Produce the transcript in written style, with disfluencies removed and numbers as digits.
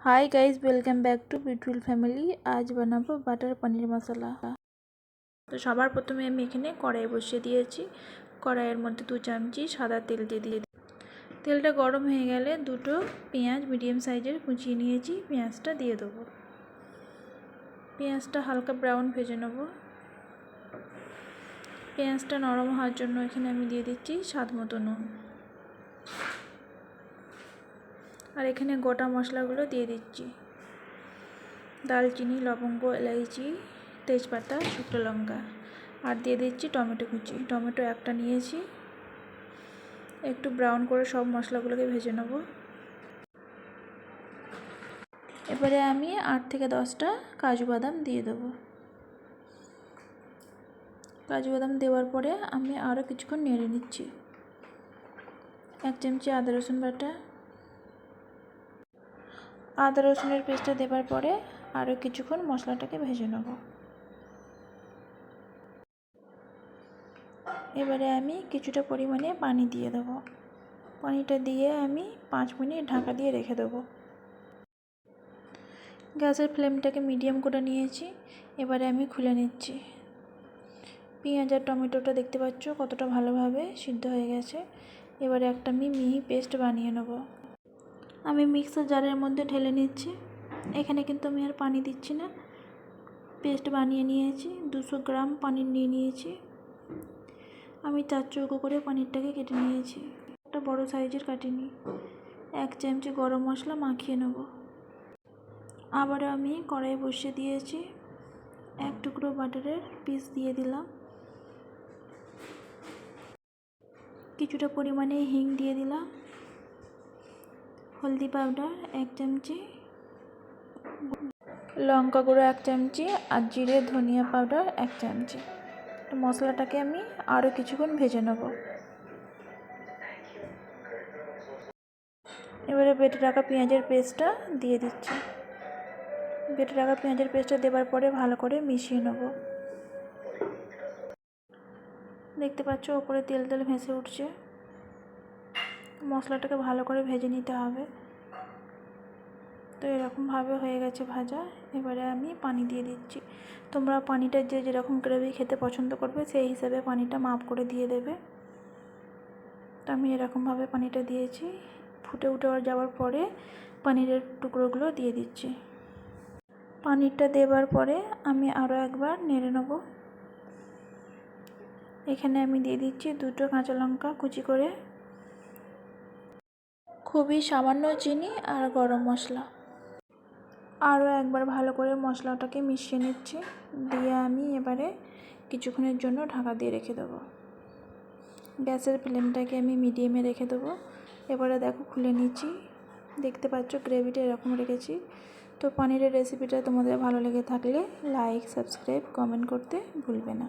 Hi guys, welcome back to beautiful family. आज बनाबो बाटार पनीर मसाला। तो सबार प्रथमे आमि एखाने कड़ाई बसिए दिएछि। कड़ाइয়ের মধ্যে 2 চামচি সাদা তেল দিয়ে তেলটা গরম হয়ে গেলে দুটো পেঁয়াজ মিডিয়াম সাইজের কুচিয়ে নিয়েছি, পেঁয়াজটা দিয়ে দেব। পেঁয়াজটা হালকা ব্রাউন ভেজে নেব। পেঁয়াজটা নরম হওয়ার জন্য এখানে আমি দিয়ে দিচ্ছি স্বাদমতো নুন। আর এখানে গোটা মশলাগুলো দিয়ে দিচ্ছি, দালচিনি, লবঙ্গ, এলাইচি, তেজপাতা, শুকনো লঙ্কা। আর দিয়ে দিচ্ছি টমেটো কুচি। টমেটো একটা নিয়েছি। একটু ব্রাউন করে সব মশলাগুলোকে ভেজে নেব। এবারে আমি 8 থেকে 10টা কাজু বাদাম দিয়ে দেব। কাজু বাদাম দেওয়ার পরে আমি আরও কিছুক্ষণ নেড়ে নিচ্ছি। 1 চামচি আদা রসুন বাটা। আদা রসুনের পেস্টটা দেওয়ার পরে আরও কিছুক্ষণ মশলাটাকে ভেজে নেব। এবারে আমি কিছুটা পরিমাণে পানি দিয়ে দেব। পানিটা দিয়ে আমি 5 মিনিট ঢাকা দিয়ে রেখে দেব। গ্যাসের ফ্লেমটাকে মিডিয়াম করে নিয়েছি। এবারে আমি খুলে নিচ্ছি। পেঁয়াজ আর টমেটোটা দেখতে পাচ্ছ কতটা ভালোভাবে সিদ্ধ হয়ে গেছে। এবারে একটা আমি মিহি পেস্ট বানিয়ে নেব। আমি মিক্সার জারের মধ্যে ঢেলে নিচ্ছি। এখানে কিন্তু আমি আর পানি দিচ্ছি না। পেস্ট বানিয়ে নিয়েছি। 200 গ্রাম পনির নিয়ে নিয়েছি। আমি 4 চৌকো করে পনিরটাকে কেটে নিয়েছি। একটা বড় সাইজের কাটিনি। 1 চামচি গরম মশলা মাখিয়ে নেব। আবারও আমি কড়াই বসিয়ে দিয়েছি। 1 টুকরো বাটারের পিস দিয়ে দিলাম। কিছুটা পরিমাণে হিং দিয়ে দিলাম। হলদি পাউডার 1 চামচি, লঙ্কা গুঁড়ো 1 চামচি আর জিরে ধনিয়া পাউডার 1 চামচি। মশলাটাকে আমি আরও কিছুক্ষণ ভেজে নেব। এবারে বেটে রাখা পেঁয়াজের পেস্টটা দিয়ে দিচ্ছি। বেটে রাখা পেঁয়াজের পেস্টটা দেওয়ার পরে ভালো করে মিশিয়ে নেব। দেখতে পাচ্ছ ওপরে তেল তেল ভেসে উঠছে। মশলাটাকে ভালো করে ভেজে নিতে হবে। তো এরকমভাবে হয়ে গেছে ভাজা। এবারে আমি পানি দিয়ে দিচ্ছি। তোমরা পানিটা যে যেরকম গ্রেভি খেতে পছন্দ করবে সেই হিসাবে পানিটা মাপ করে দিয়ে দেবে। তো আমি এরকমভাবে পানিটা দিয়েছি। ফুটে যাওয়ার পরে পনিরের টুকরোগুলো দিয়ে দিচ্ছি। পানিরটা দেওয়ার পরে আমি আরও একবার নেড়ে নেব। এখানে আমি দিয়ে দিচ্ছি 2টো কাঁচা লঙ্কা কুচি করে, খুবই সামান্য চিনি আর গরম মশলা। আরও একবার ভালো করে মশলাটাকে মিশিয়ে নিচ্ছি। দিয়ে আমি এবারে কিছুক্ষণের জন্য ঢাকা দিয়ে রেখে দেবো। গ্যাসের ফ্লেমটাকে আমি মিডিয়ামে রেখে দেবো। এবারে দেখো খুলে নিচ্ছি। দেখতে পাচ্ছ গ্রেভিটা এরকম রেখেছি। তো পনিরের রেসিপিটা তোমাদের ভালো লেগে থাকলে লাইক, সাবস্ক্রাইব, কমেন্ট করতে ভুলবে না।